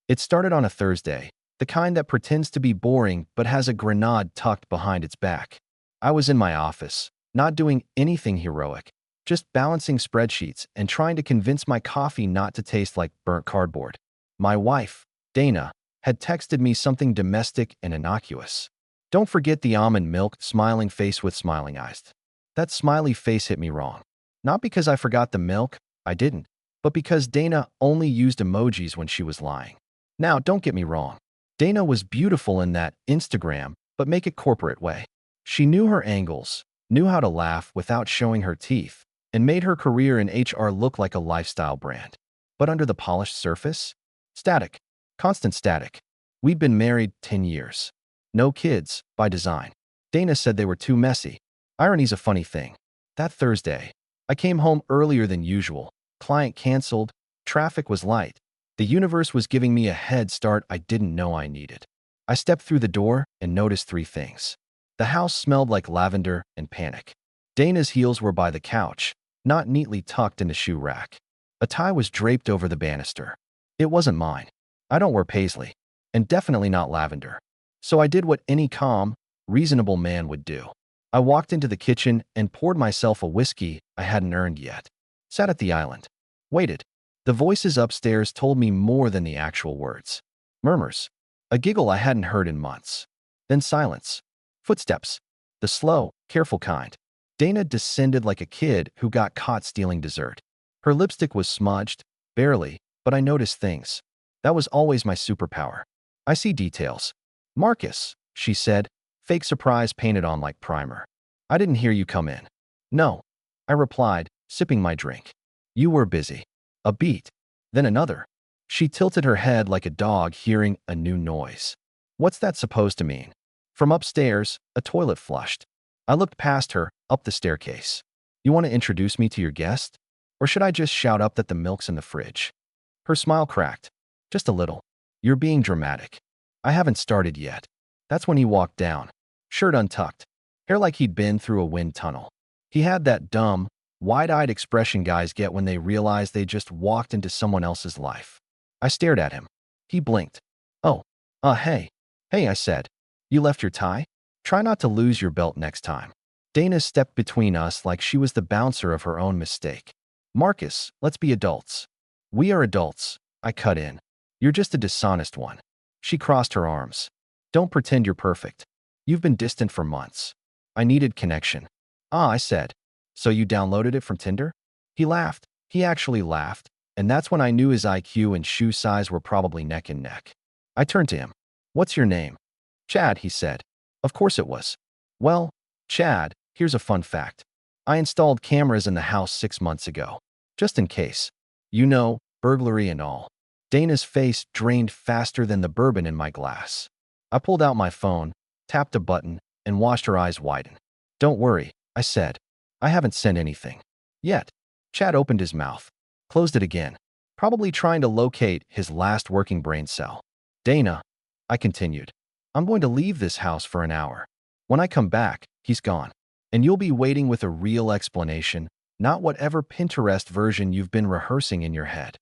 It started on a Thursday, the kind that pretends to be boring but has a grenade tucked behind its back. I was in my office, not doing anything heroic, just balancing spreadsheets and trying to convince my coffee not to taste like burnt cardboard. My wife, Dana, had texted me something domestic and innocuous. "Don't forget the almond milk," smiling face with smiling eyes. That smiley face hit me wrong. Not because I forgot the milk, I didn't, but because Dana only used emojis when she was lying. Now, don't get me wrong. Dana was beautiful in that Instagram, but make it corporate way. She knew her angles, knew how to laugh without showing her teeth, and made her career in HR look like a lifestyle brand. But under the polished surface? Static. Constant static. We'd been married 10 years. No kids, by design. Dana said they were too messy. Irony's a funny thing. That Thursday, I came home earlier than usual. Client canceled. Traffic was light. The universe was giving me a head start I didn't know I needed. I stepped through the door and noticed three things. The house smelled like lavender and panic. Dana's heels were by the couch, not neatly tucked in the shoe rack. A tie was draped over the banister. It wasn't mine. I don't wear paisley, and definitely not lavender. So I did what any calm, reasonable man would do. I walked into the kitchen and poured myself a whiskey I hadn't earned yet. Sat at the island. Waited. The voices upstairs told me more than the actual words. Murmurs. A giggle I hadn't heard in months. Then silence. Footsteps. The slow, careful kind. Dana descended like a kid who got caught stealing dessert. Her lipstick was smudged, barely, but I noticed things. That was always my superpower. I see details. "Marcus," she said, fake surprise painted on like primer. "I didn't hear you come in." "No," I replied, sipping my drink. "You were busy." A beat. Then another. She tilted her head like a dog hearing a new noise. What's that supposed to mean? From upstairs, a toilet flushed. I looked past her, up the staircase. "You want to introduce me to your guest? Or should I just shout up that the milk's in the fridge?" Her smile cracked. "Just a little. You're being dramatic." "I haven't started yet." That's when he walked down. Shirt untucked. Hair like he'd been through a wind tunnel. He had that dumb, wide-eyed expression guys get when they realize they just walked into someone else's life. I stared at him. He blinked. "Oh, hey." "Hey," I said. "You left your tie? Try not to lose your belt next time." Dana stepped between us like she was the bouncer of her own mistake. "Marcus, let's be adults." "We are adults," I cut in. "You're just a dishonest one." She crossed her arms. "Don't pretend you're perfect. You've been distant for months." I needed connection. "Ah," I said. "So you downloaded it from Tinder?" He laughed. He actually laughed, and that's when I knew his IQ and shoe size were probably neck and neck. I turned to him. "What's your name?" "Chad," he said. Of course it was. "Well, Chad, here's a fun fact. I installed cameras in the house 6 months ago. Just in case. You know, burglary and all." Dana's face drained faster than the bourbon in my glass. I pulled out my phone, tapped a button, and watched her eyes widen. "Don't worry," I said. "I haven't sent anything. Yet." Chad opened his mouth, closed it again, probably trying to locate his last working brain cell. "Dana," I continued, "I'm going to leave this house for an hour. When I come back, he's gone. And you'll be waiting with a real explanation, not whatever Pinterest version you've been rehearsing in your head."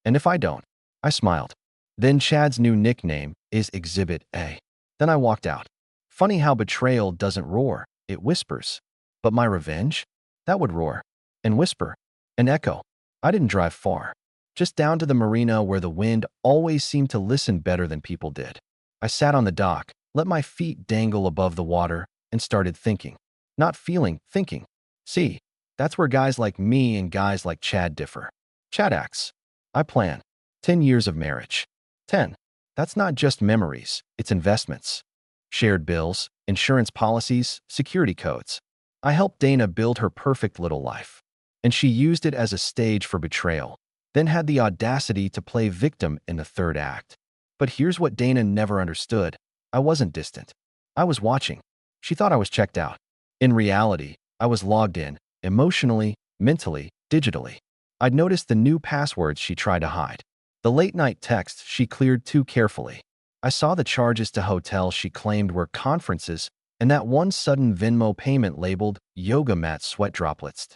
"And if I don't?" I smiled. "Then Chad's new nickname is Exhibit A." Then I walked out. Funny how betrayal doesn't roar, it whispers. But my revenge? That would roar. And whisper. And echo. I didn't drive far. Just down to the marina where the wind always seemed to listen better than people did. I sat on the dock, let my feet dangle above the water, and started thinking. Not feeling, thinking. See, that's where guys like me and guys like Chad differ. Chad acts. I plan. 10 years of marriage. 10. That's not just memories, it's investments. Shared bills, insurance policies, security codes. I helped Dana build her perfect little life. And she used it as a stage for betrayal, then had the audacity to play victim in the third act. But here's what Dana never understood. I wasn't distant. I was watching. She thought I was checked out. In reality, I was logged in, emotionally, mentally, digitally. I'd noticed the new passwords she tried to hide. The late-night texts she cleared too carefully. I saw the charges to hotels she claimed were conferences, and that one sudden Venmo payment labeled yoga mat sweat droplets.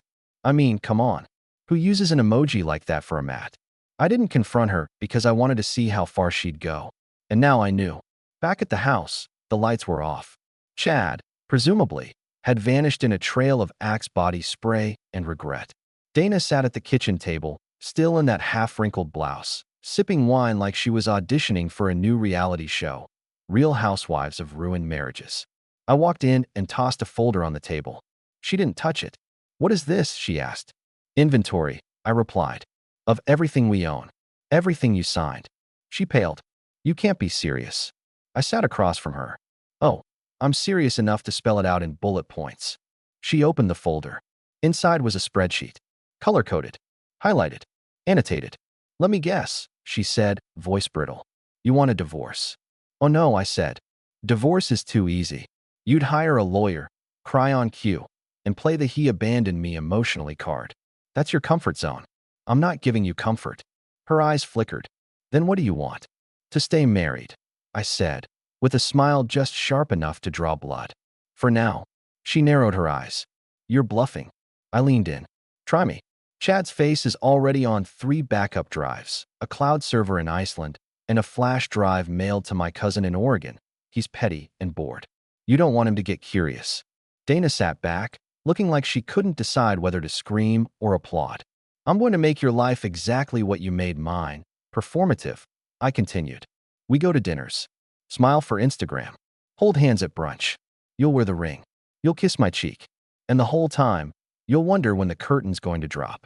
I mean, come on. Who uses an emoji like that for a mat? I didn't confront her because I wanted to see how far she'd go. And now I knew. Back at the house, the lights were off. Chad, presumably, had vanished in a trail of Axe body spray and regret. Dana sat at the kitchen table, still in that half-wrinkled blouse, sipping wine like she was auditioning for a new reality show, Real Housewives of Ruined Marriages. I walked in and tossed a folder on the table. She didn't touch it. "What is this?" she asked. "Inventory," I replied. "Of everything we own. Everything you signed." She paled. "You can't be serious." I sat across from her. "Oh, I'm serious enough to spell it out in bullet points." She opened the folder. Inside was a spreadsheet. Color-coded. Highlighted. Annotated. "Let me guess," she said, voice brittle. "You want a divorce." "Oh no," I said. "Divorce is too easy. You'd hire a lawyer, cry on cue, and play the 'he abandoned me' emotionally card. That's your comfort zone. I'm not giving you comfort." Her eyes flickered. "Then what do you want?" "To stay married," I said, with a smile just sharp enough to draw blood. "For now." She narrowed her eyes. "You're bluffing." I leaned in. "Try me." Chad's face is already on 3 backup drives, a cloud server in Iceland, and a flash drive mailed to my cousin in Oregon. He's petty and bored. You don't want him to get curious. Dana sat back, looking like she couldn't decide whether to scream or applaud. "I'm going to make your life exactly what you made mine. Performative," I continued. "We go to dinners. Smile for Instagram. Hold hands at brunch. You'll wear the ring. You'll kiss my cheek. And the whole time, you'll wonder when the curtain's going to drop."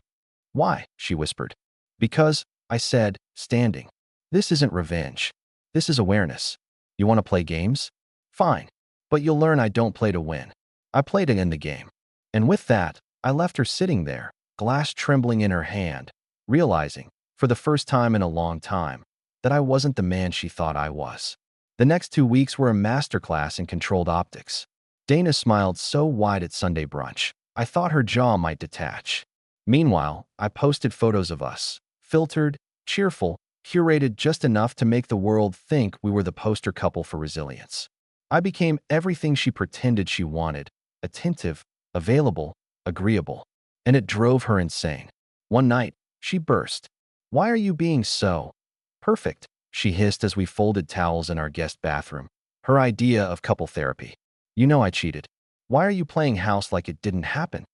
"Why?" she whispered. "Because," I said, standing. "This isn't revenge. This is awareness. You want to play games? Fine. But you'll learn I don't play to win. I play to end the game." And with that, I left her sitting there, glass trembling in her hand, realizing, for the first time in a long time, that I wasn't the man she thought I was. The next 2 weeks were a masterclass in controlled optics. Dana smiled so wide at Sunday brunch, I thought her jaw might detach. Meanwhile, I posted photos of us, filtered, cheerful, curated just enough to make the world think we were the poster couple for resilience. I became everything she pretended she wanted: attentive, available, agreeable. And it drove her insane. One night, she burst. "Why are you being so perfect?" she hissed as we folded towels in our guest bathroom. Her idea of couple therapy. "You know I cheated. Why are you playing house like it didn't happen?"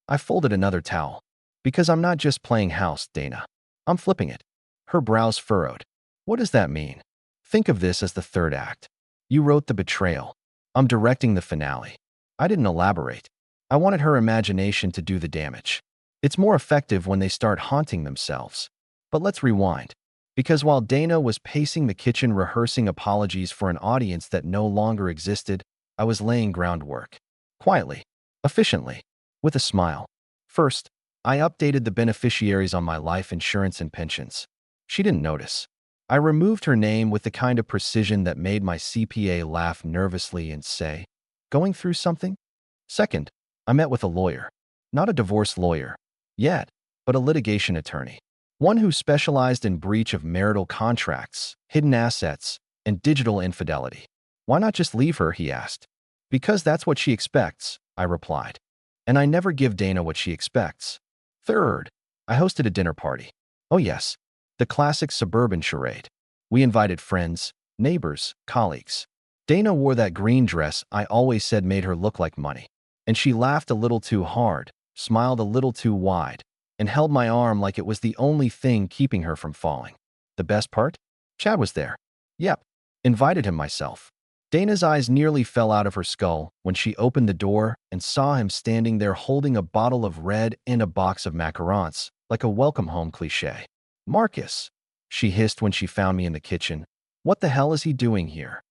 I folded another towel. "Because I'm not just playing house, Dana. I'm flipping it." Her brows furrowed. "What does that mean?" "Think of this as the third act. You wrote the betrayal. I'm directing the finale." I didn't elaborate. I wanted her imagination to do the damage. It's more effective when they start haunting themselves. But let's rewind. Because while Dana was pacing the kitchen rehearsing apologies for an audience that no longer existed, I was laying groundwork. Quietly. Efficiently. With a smile. First, I updated the beneficiaries on my life insurance and pensions. She didn't notice. I removed her name with the kind of precision that made my CPA laugh nervously and say, "Going through something?" Second, I met with a lawyer. Not a divorce lawyer. Yet, but a litigation attorney. One who specialized in breach of marital contracts, hidden assets, and digital infidelity. "Why not just leave her?" he asked. "Because that's what she expects," I replied. And I never give Dana what she expects. Third, I hosted a dinner party. Oh yes, the classic suburban charade. We invited friends, neighbors, colleagues. Dana wore that green dress I always said made her look like money. And she laughed a little too hard, smiled a little too wide, and held my arm like it was the only thing keeping her from falling. The best part? Chad was there. Yep, invited him myself. Dana's eyes nearly fell out of her skull when she opened the door and saw him standing there holding a bottle of red and a box of macarons, like a welcome home cliché. "Marcus," she hissed when she found me in the kitchen. "What the hell is he doing here?"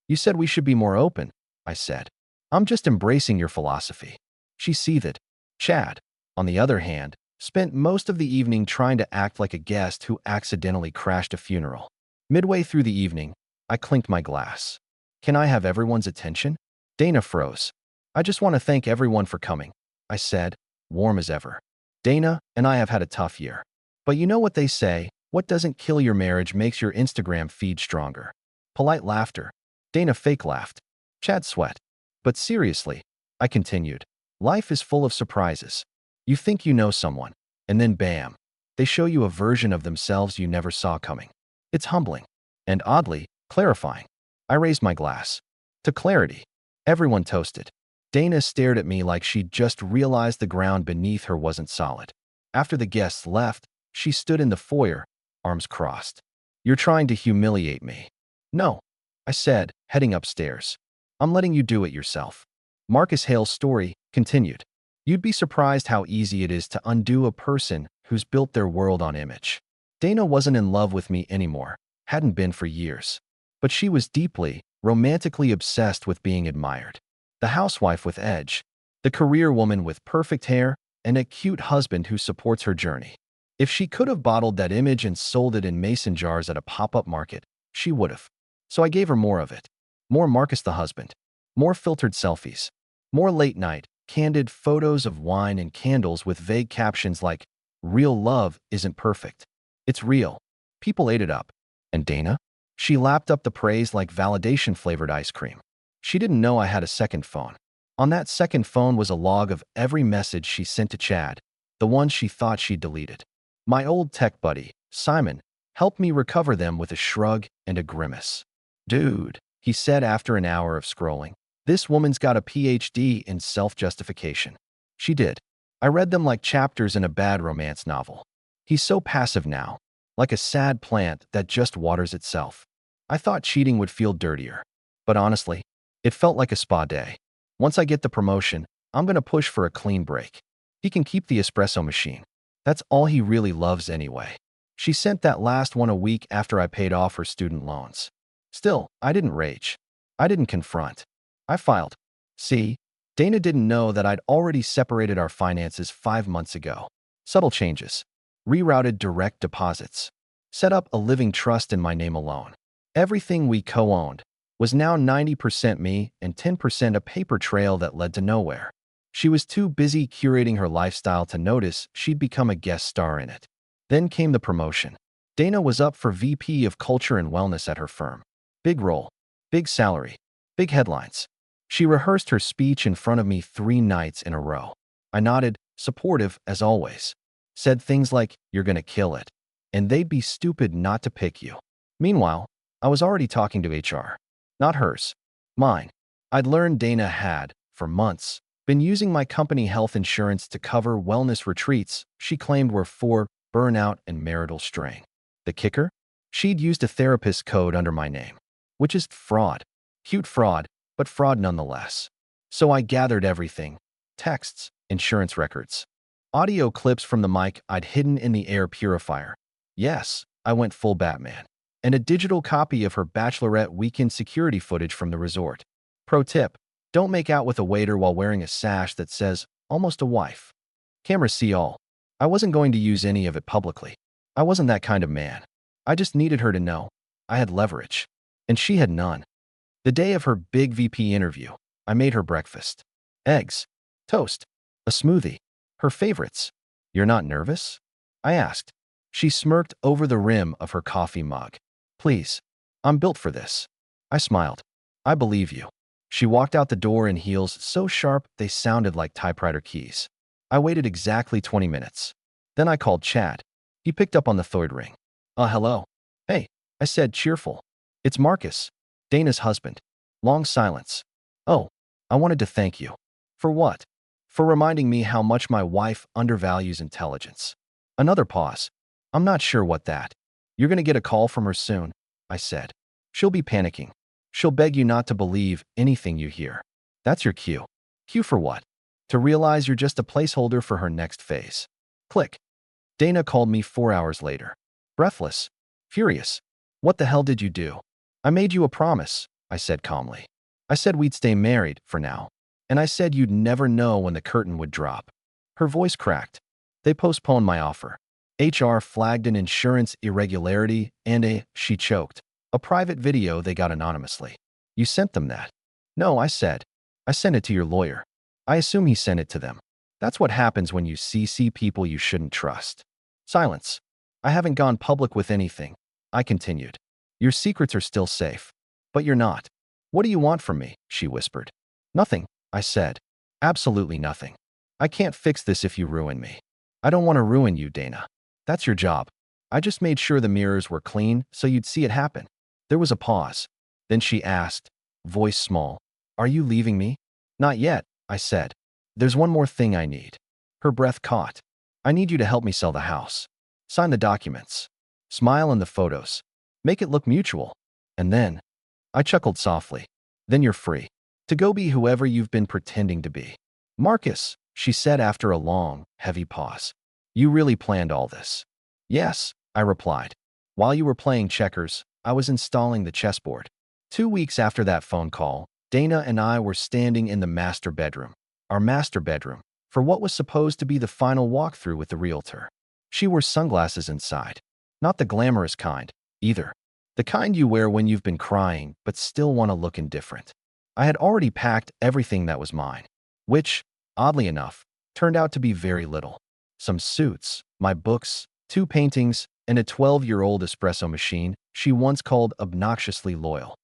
"You said we should be more open," I said. "I'm just embracing your philosophy." She seethed. Chad, on the other hand, spent most of the evening trying to act like a guest who accidentally crashed a funeral. Midway through the evening, I clinked my glass. "Can I have everyone's attention?" Dana froze. "I just want to thank everyone for coming," I said, warm as ever. "Dana and I have had a tough year. But you know what they say, what doesn't kill your marriage makes your Instagram feed stronger." Polite laughter. Dana fake laughed. Chad sweat. "But seriously," I continued, "life is full of surprises. You think you know someone, and then bam, They show you a version of themselves you never saw coming. It's humbling and oddly clarifying. I raised my glass. To clarity. Everyone toasted. Dana stared at me like she'd just realized the ground beneath her wasn't solid. After the guests left, she stood in the foyer, arms crossed. You're trying to humiliate me. No, I said, heading upstairs. I'm letting you do it yourself. Marcus Hale's story continued. You'd be surprised how easy it is to undo a person who's built their world on image. Dana wasn't in love with me anymore, hadn't been for years. But she was deeply, romantically obsessed with being admired. The housewife with edge, the career woman with perfect hair, and a cute husband who supports her journey. If she could have bottled that image and sold it in mason jars at a pop-up market, she would have. So I gave her more of it. More Marcus the husband. More filtered selfies. More late-night, candid photos of wine and candles with vague captions like, "Real love isn't perfect. It's real." People ate it up. And Dana? She lapped up the praise like validation-flavored ice cream. She didn't know I had a second phone. On that second phone was a log of every message she sent to Chad, the ones she thought she'd deleted. My old tech buddy, Simon, helped me recover them with a shrug and a grimace. Dude, he said after an hour of scrolling, this woman's got a PhD in self-justification. She did. I read them like chapters in a bad romance novel. He's so passive now, like a sad plant that just waters itself. I thought cheating would feel dirtier. But honestly, it felt like a spa day. Once I get the promotion, I'm gonna push for a clean break. He can keep the espresso machine. That's all he really loves anyway. She sent that last one a week after I paid off her student loans. Still, I didn't rage. I didn't confront. I filed. See, Dana didn't know that I'd already separated our finances 5 months ago. Subtle changes. Rerouted direct deposits. Set up a living trust in my name alone. Everything we co-owned was now 90% me and 10% a paper trail that led to nowhere. She was too busy curating her lifestyle to notice she'd become a guest star in it. Then came the promotion. Dana was up for VP of Culture and Wellness at her firm. Big role, big salary, big headlines. She rehearsed her speech in front of me 3 nights in a row. I nodded, supportive as always. Said things like, "You're gonna kill it," and they'd be stupid not to pick you. Meanwhile, I was already talking to HR. Not hers. Mine. I'd learned Dana had, for months, been using my company health insurance to cover wellness retreats she claimed were for burnout and marital strain. The kicker? She'd used a therapist's code under my name. Which is fraud. Cute fraud, but fraud nonetheless. So I gathered everything. Texts, insurance records, audio clips from the mic I'd hidden in the air purifier. Yes, I went full Batman. And a digital copy of her bachelorette weekend security footage from the resort. Pro tip, don't make out with a waiter while wearing a sash that says, "Almost a wife." Cameras see all. I wasn't going to use any of it publicly. I wasn't that kind of man. I just needed her to know I had leverage. And she had none. The day of her big VP interview, I made her breakfast. Eggs, toast, a smoothie, her favorites. "You're not nervous?" I asked. She smirked over the rim of her coffee mug. "Please, I'm built for this." I smiled. "I believe you." She walked out the door in heels so sharp they sounded like typewriter keys. I waited exactly 20 minutes. Then I called Chad. He picked up on the third ring. Hello." "Hey," I said, cheerful. "It's Marcus, Dana's husband." Long silence. "Oh, I wanted to thank you." "For what?" "For reminding me how much my wife undervalues intelligence." Another pause. "I'm not sure what that." "You're gonna get a call from her soon," I said. "She'll be panicking. She'll beg you not to believe anything you hear. That's your cue." "Cue for what?" "To realize you're just a placeholder for her next phase." Click. Dana called me 4 hours later. Breathless. Furious. "What the hell did you do?" "I made you a promise," I said calmly. "I said we'd stay married, for now. And I said you'd never know when the curtain would drop." Her voice cracked. "They postponed my offer. HR flagged an insurance irregularity and she choked, a private video they got anonymously." "You sent them that?" "No," I said. "I sent it to your lawyer." "I assume he sent it to them. That's what happens when you CC people you shouldn't trust." Silence. "I haven't gone public with anything," I continued. "Your secrets are still safe. But you're not." "What do you want from me?" she whispered. "Nothing," I said. "Absolutely nothing. I can't fix this if you ruin me." "I don't want to ruin you, Dana." That's your job. I just made sure the mirrors were clean so you'd see it happen. There was a pause. Then she asked, voice small, are you leaving me? Not yet, I said. There's one more thing I need. Her breath caught. I need you to help me sell the house. Sign the documents. Smile in the photos. Make it look mutual. And then, I chuckled softly. Then you're free. To go be whoever you've been pretending to be. Marcus, she said after a long, heavy pause. You really planned all this? Yes, I replied. While you were playing checkers, I was installing the chessboard. 2 weeks after that phone call, Dana and I were standing in the master bedroom. Our master bedroom, for what was supposed to be the final walkthrough with the realtor. She wore sunglasses inside. Not the glamorous kind, either. The kind you wear when you've been crying but still want to look indifferent. I had already packed everything that was mine, which, oddly enough, turned out to be very little. Some suits, my books, 2 paintings, and a 12-year-old espresso machine she once called obnoxiously loyal.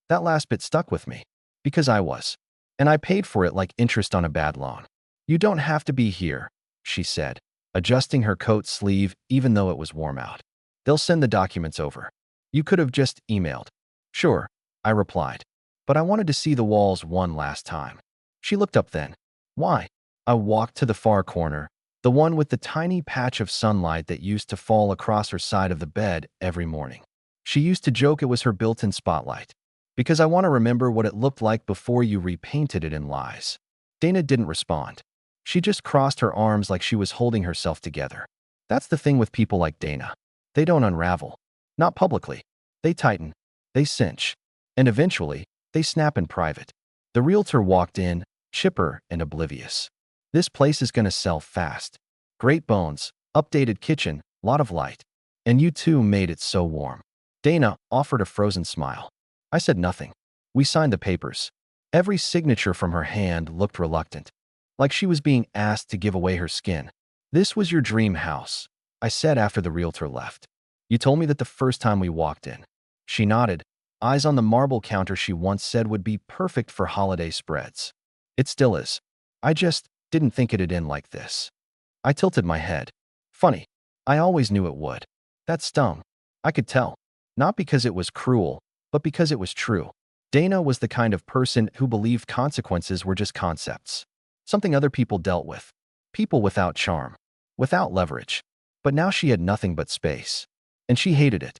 That last bit stuck with me, because I was. And I paid for it like interest on a bad loan. You don't have to be here, she said, adjusting her coat sleeve even though it was warm out. They'll send the documents over. You could have just emailed. Sure, I replied. But I wanted to see the walls one last time. She looked up then. Why? I walked to the far corner, the one with the tiny patch of sunlight that used to fall across her side of the bed every morning. She used to joke it was her built-in spotlight. Because I want to remember what it looked like before you repainted it in lies. Dana didn't respond. She just crossed her arms like she was holding herself together. That's the thing with people like Dana. They don't unravel. Not publicly. They tighten. They cinch. And eventually, they snap in private. The realtor walked in, chipper and oblivious. This place is gonna sell fast. Great bones, updated kitchen, lot of light. And you two made it so warm. Dana offered a frozen smile. I said nothing. We signed the papers. Every signature from her hand looked reluctant, like she was being asked to give away her skin. This was your dream house, I said after the realtor left. You told me that the first time we walked in. She nodded, eyes on the marble counter she once said would be perfect for holiday spreads. It still is. I just didn't think it'd end like this. I tilted my head. Funny. I always knew it would. That stung. I could tell. Not because it was cruel, but because it was true. Dana was the kind of person who believed consequences were just concepts. Something other people dealt with. People without charm. Without leverage. But now she had nothing but space. And she hated it.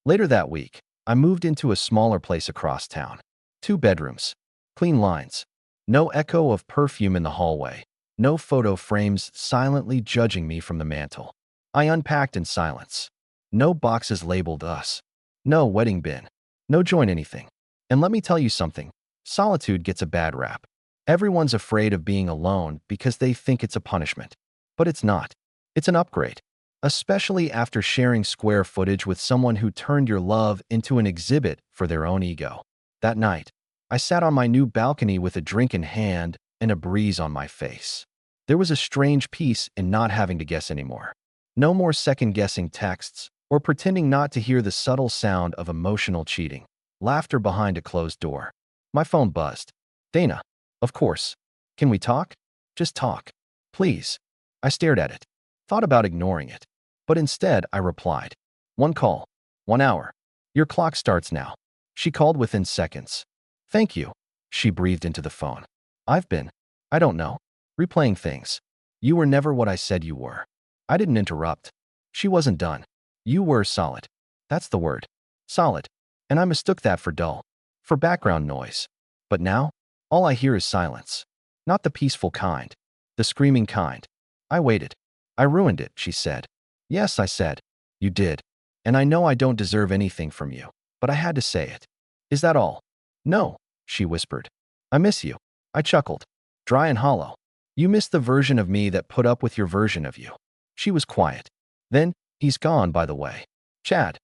Later that week, I moved into a smaller place across town. 2 bedrooms. Clean lines. No echo of perfume in the hallway. No photo frames silently judging me from the mantel. I unpacked in silence. No boxes labeled us. No wedding bin. No join anything. And let me tell you something. Solitude gets a bad rap. Everyone's afraid of being alone because they think it's a punishment. But it's not. It's an upgrade. Especially after sharing square footage with someone who turned your love into an exhibit for their own ego. That night, I sat on my new balcony with a drink in hand and a breeze on my face. There was a strange peace in not having to guess anymore. No more second-guessing texts or pretending not to hear the subtle sound of emotional cheating. Laughter behind a closed door. My phone buzzed. Dana. Of course. Can we talk? Just talk. Please. I stared at it. Thought about ignoring it. But instead, I replied. 1 call. 1 hour. Your clock starts now. She called within seconds. Thank you. She breathed into the phone. I've been, I don't know, replaying things. You were never what I said you were. I didn't interrupt. She wasn't done. You were solid. That's the word. Solid. And I mistook that for dull. For background noise. But now, all I hear is silence. Not the peaceful kind. The screaming kind. I waited. I ruined it, she said. Yes, I said. You did. And I know I don't deserve anything from you. But I had to say it. Is that all? No, she whispered. I miss you. I chuckled. Dry and hollow. You miss the version of me that put up with your version of you. She was quiet. Then, he's gone, by the way. Chad.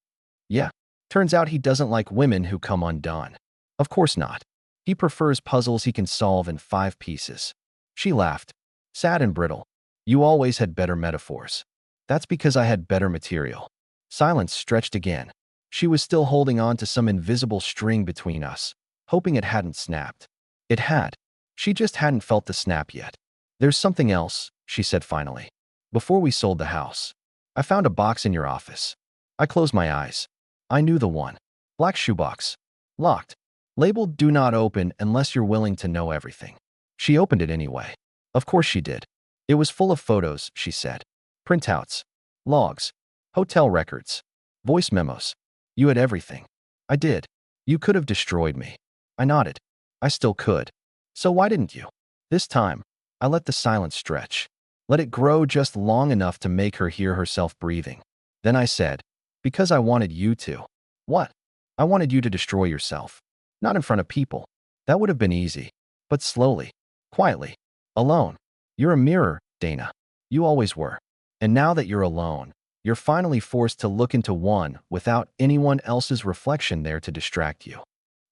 Yeah. Turns out he doesn't like women who come undone. Of course not. He prefers puzzles he can solve in 5 pieces. She laughed. Sad and brittle. You always had better metaphors. That's because I had better material. Silence stretched again. She was still holding on to some invisible string between us, hoping it hadn't snapped. It had. She just hadn't felt the snap yet. There's something else, she said finally. Before we sold the house. I found a box in your office. I closed my eyes. I knew the one. Black shoebox. Locked. Labeled "Do not open unless you're willing to know everything." She opened it anyway. Of course she did. It was full of photos, she said. Printouts. Logs. Hotel records. Voice memos. You had everything. I did. You could have destroyed me. I nodded. I still could. So why didn't you? This time, I let the silence stretch. Let it grow just long enough to make her hear herself breathing. Then I said, because I wanted you to. What? I wanted you to destroy yourself. Not in front of people. That would have been easy. But slowly. Quietly. Alone. You're a mirror, Dana. You always were. And now that you're alone, you're finally forced to look into one without anyone else's reflection there to distract you.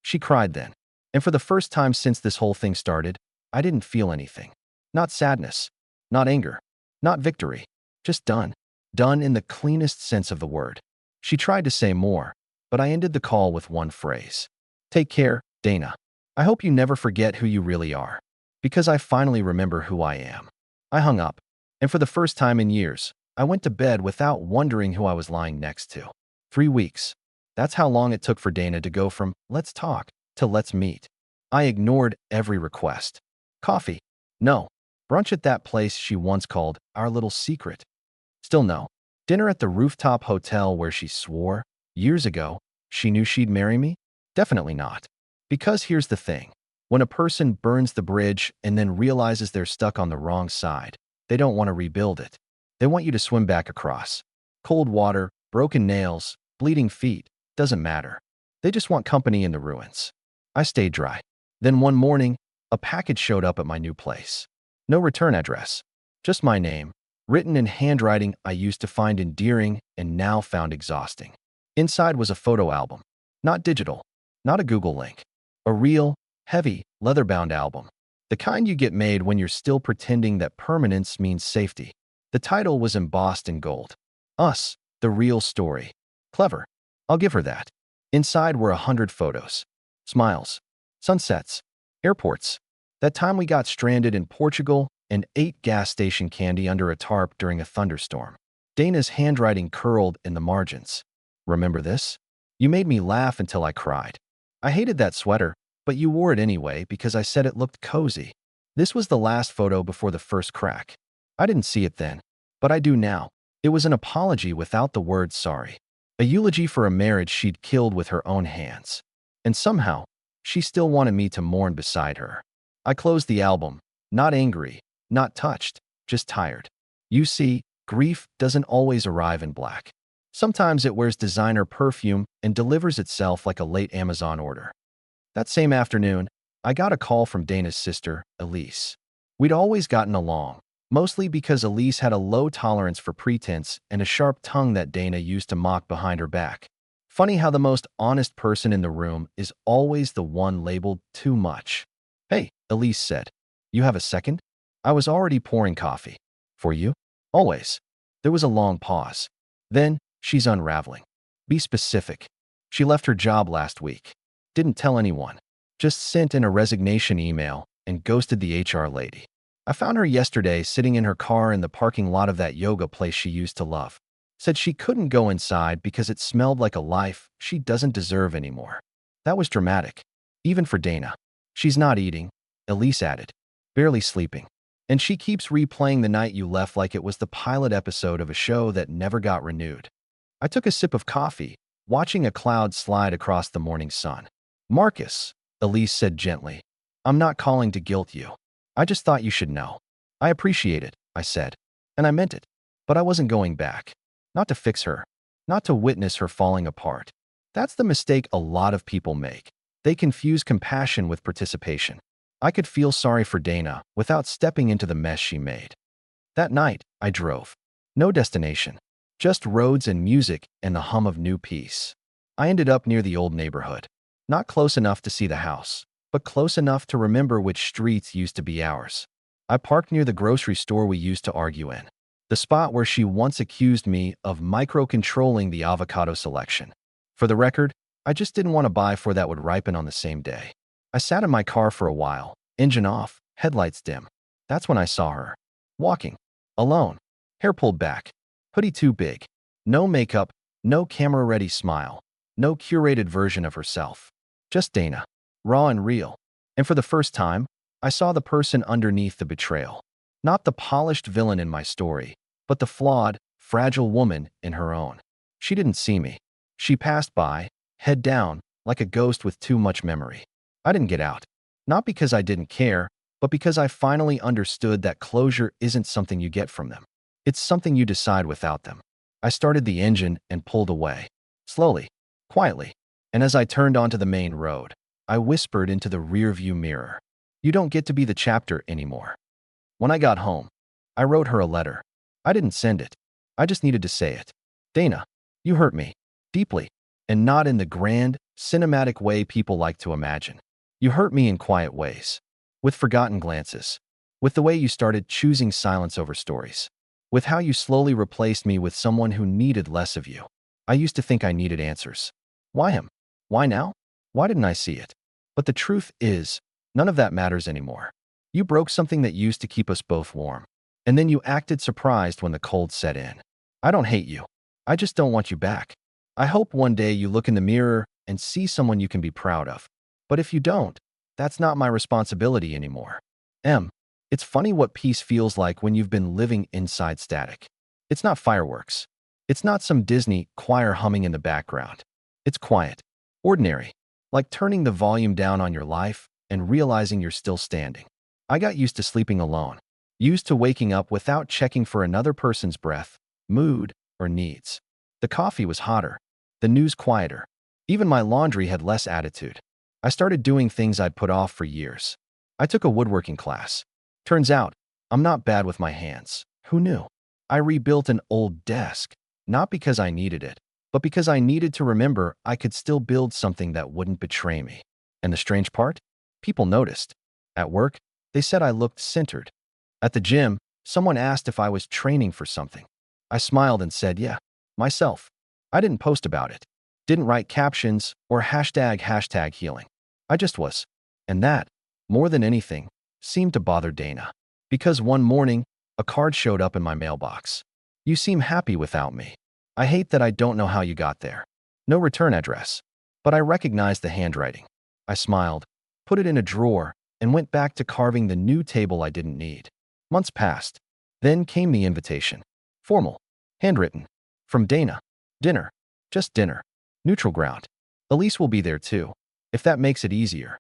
She cried then. And for the first time since this whole thing started, I didn't feel anything. Not sadness. Not anger. Not victory. Just done. Done in the cleanest sense of the word. She tried to say more, but I ended the call with one phrase. Take care, Dana. I hope you never forget who you really are. Because I finally remember who I am. I hung up, and for the first time in years, I went to bed without wondering who I was lying next to. 3 weeks. That's how long it took for Dana to go from "let's talk" to "let's meet." I ignored every request. Coffee? No. Brunch at that place she once called our little secret? Still no. Dinner at the rooftop hotel where she swore, years ago, she knew she'd marry me? Definitely not. Because here's the thing. When a person burns the bridge and then realizes they're stuck on the wrong side, they don't want to rebuild it. They want you to swim back across. Cold water, broken nails, bleeding feet, doesn't matter. They just want company in the ruins. I stayed dry. Then one morning, a package showed up at my new place. No return address. Just my name, written in handwriting I used to find endearing and now found exhausting. Inside was a photo album. Not digital. Not a Google link. A real, heavy, leather-bound album. The kind you get made when you're still pretending that permanence means safety. The title was embossed in gold. Us, the real story. Clever. I'll give her that. Inside were 100 photos. Smiles. Sunsets. Airports. That time we got stranded in Portugal and ate gas station candy under a tarp during a thunderstorm. Dana's handwriting curled in the margins. Remember this? You made me laugh until I cried. I hated that sweater, but you wore it anyway because I said it looked cozy. This was the last photo before the first crack. I didn't see it then, but I do now. It was an apology without the word sorry. A eulogy for a marriage she'd killed with her own hands. And somehow, she still wanted me to mourn beside her. I closed the album, not angry, not touched, just tired. You see, grief doesn't always arrive in black. Sometimes it wears designer perfume and delivers itself like a late Amazon order. That same afternoon, I got a call from Dana's sister, Elise. We'd always gotten along, mostly because Elise had a low tolerance for pretense and a sharp tongue that Dana used to mock behind her back. Funny how the most honest person in the room is always the one labeled too much. Hey, Elise said. You have a second? I was already pouring coffee. For you? Always. There was a long pause. Then, she's unraveling. Be specific. She left her job last week. Didn't tell anyone. Just sent in a resignation email and ghosted the HR lady. I found her yesterday sitting in her car in the parking lot of that yoga place she used to love. Said she couldn't go inside because it smelled like a life she doesn't deserve anymore. That was dramatic. Even for Dana. She's not eating, Elise added. Barely sleeping. And she keeps replaying the night you left like it was the pilot episode of a show that never got renewed. I took a sip of coffee, watching a cloud slide across the morning sun. Marcus, Elise said gently, I'm not calling to guilt you. I just thought you should know. I appreciate it, I said. And I meant it. But I wasn't going back. Not to fix her. Not to witness her falling apart. That's the mistake a lot of people make. They confuse compassion with participation. I could feel sorry for Dana without stepping into the mess she made. That night, I drove. No destination. Just roads and music and the hum of new peace. I ended up near the old neighborhood. Not close enough to see the house, but close enough to remember which streets used to be ours. I parked near the grocery store we used to argue in. The spot where she once accused me of micro-controlling the avocado selection. For the record, I just didn't want to buy four that would ripen on the same day. I sat in my car for a while, engine off, headlights dim. That's when I saw her. Walking. Alone. Hair pulled back. Hoodie too big. No makeup, no camera-ready smile, no curated version of herself. Just Dana, raw and real. And for the first time, I saw the person underneath the betrayal. Not the polished villain in my story, but the flawed, fragile woman in her own. She didn't see me. She passed by, head down, like a ghost with too much memory. I didn't get out. Not because I didn't care, but because I finally understood that closure isn't something you get from them. It's something you decide without them. I started the engine and pulled away. Slowly, quietly. And as I turned onto the main road, I whispered into the rearview mirror, "You don't get to be the chapter anymore." When I got home, I wrote her a letter. I didn't send it. I just needed to say it. "Dana, you hurt me. Deeply. And not in the grand, cinematic way people like to imagine. You hurt me in quiet ways. With forgotten glances. With the way you started choosing silence over stories. With how you slowly replaced me with someone who needed less of you. I used to think I needed answers. Why him? Why now? Why didn't I see it? But the truth is, none of that matters anymore. You broke something that used to keep us both warm. And then you acted surprised when the cold set in. I don't hate you. I just don't want you back. I hope one day you look in the mirror and see someone you can be proud of. But if you don't, that's not my responsibility anymore. It's funny what peace feels like when you've been living inside static. It's not fireworks. It's not some Disney choir humming in the background. It's quiet, ordinary, like turning the volume down on your life and realizing you're still standing. I got used to sleeping alone, used to waking up without checking for another person's breath, mood, or needs. The coffee was hotter, the news quieter. Even my laundry had less attitude. I started doing things I'd put off for years. I took a woodworking class. Turns out, I'm not bad with my hands. Who knew? I rebuilt an old desk, not because I needed it, but because I needed to remember I could still build something that wouldn't betray me. And the strange part? People noticed. At work, they said I looked centered. At the gym, someone asked if I was training for something. I smiled and said, yeah, myself. I didn't post about it. Didn't write captions or hashtag healing. I just was. And that, more than anything, seemed to bother Dana. Because one morning, a card showed up in my mailbox. "You seem happy without me. I hate that I don't know how you got there." No return address. But I recognized the handwriting. I smiled, put it in a drawer, and went back to carving the new table I didn't need. Months passed. Then came the invitation. Formal. Handwritten. From Dana. Dinner. Just dinner. Neutral ground. Elise will be there too, if that makes it easier.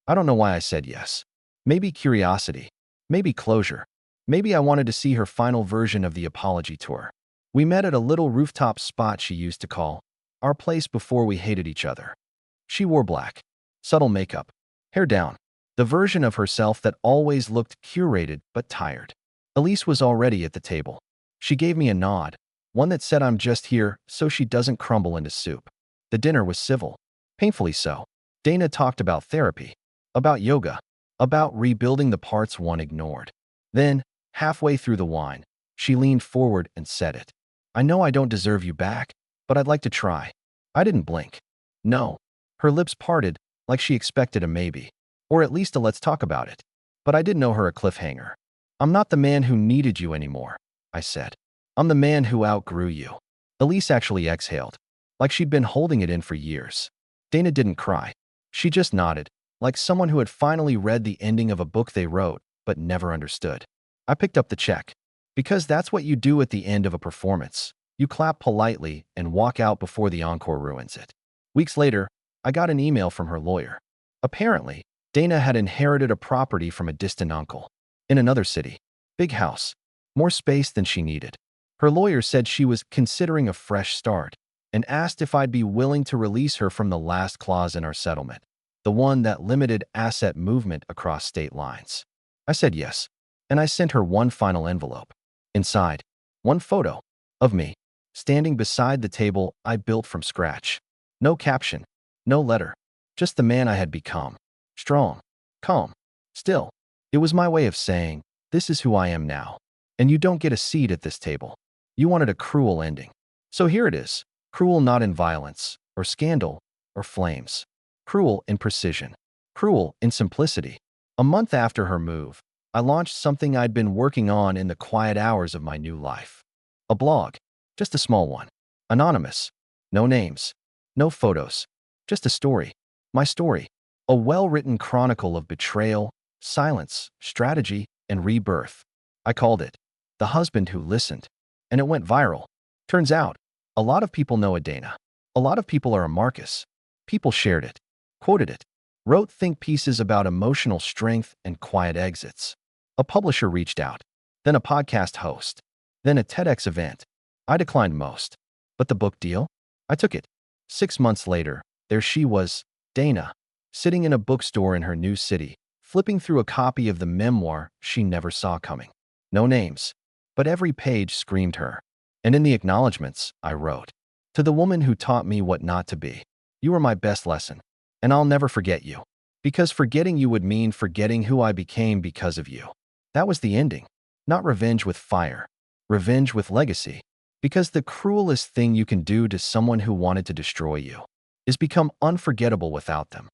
I don't know why I said yes. Maybe curiosity. Maybe closure. Maybe I wanted to see her final version of the apology tour. We met at a little rooftop spot she used to call our place before we hated each other. She wore black. Subtle makeup. Hair down. The version of herself that always looked curated but tired. Elise was already at the table. She gave me a nod, one that said I'm just here so she doesn't crumble into soup. The dinner was civil. Painfully so. Dana talked about therapy. About yoga. About rebuilding the parts one ignored. Then, halfway through the wine, she leaned forward and said it. "I know I don't deserve you back, but I'd like to try." I didn't blink. No. Her lips parted, like she expected a maybe. Or at least a let's talk about it. But I didn't owe her a cliffhanger. "I'm not the man who needed you anymore," I said. "I'm the man who outgrew you." Elise actually exhaled, like she'd been holding it in for years. Dana didn't cry. She just nodded, like someone who had finally read the ending of a book they wrote, but never understood. I picked up the check. Because that's what you do at the end of a performance. You clap politely and walk out before the encore ruins it. Weeks later, I got an email from her lawyer. Apparently, Dana had inherited a property from a distant uncle. In another city. Big house. More space than she needed. Her lawyer said she was considering a fresh start and asked if I'd be willing to release her from the last clause in our settlement. The one that limited asset movement across state lines. I said yes, and I sent her one final envelope. Inside, one photo of me, standing beside the table I built from scratch. No caption, no letter, just the man I had become. Strong, calm, still. It was my way of saying, this is who I am now, and you don't get a seat at this table. You wanted a cruel ending. So here it is, cruel not in violence, or scandal, or flames. Cruel in precision. Cruel in simplicity. A month after her move, I launched something I'd been working on in the quiet hours of my new life. A blog. Just a small one. Anonymous. No names. No photos. Just a story. My story. A well-written chronicle of betrayal, silence, strategy, and rebirth. I called it The Husband Who Listened, and it went viral. Turns out, a lot of people know a Dana. A lot of people are a Marcus. People shared it, quoted it, wrote think pieces about emotional strength and quiet exits. A publisher reached out, then a podcast host, then a TEDx event. I declined most. But the book deal? I took it. 6 months later, there she was, Dana, sitting in a bookstore in her new city, flipping through a copy of the memoir she never saw coming. No names, but every page screamed her. And in the acknowledgments, I wrote, "To the woman who taught me what not to be, you were my best lesson, and I'll never forget you. Because forgetting you would mean forgetting who I became because of you." That was the ending. Not revenge with fire. Revenge with legacy. Because the cruelest thing you can do to someone who wanted to destroy you is become unforgettable without them.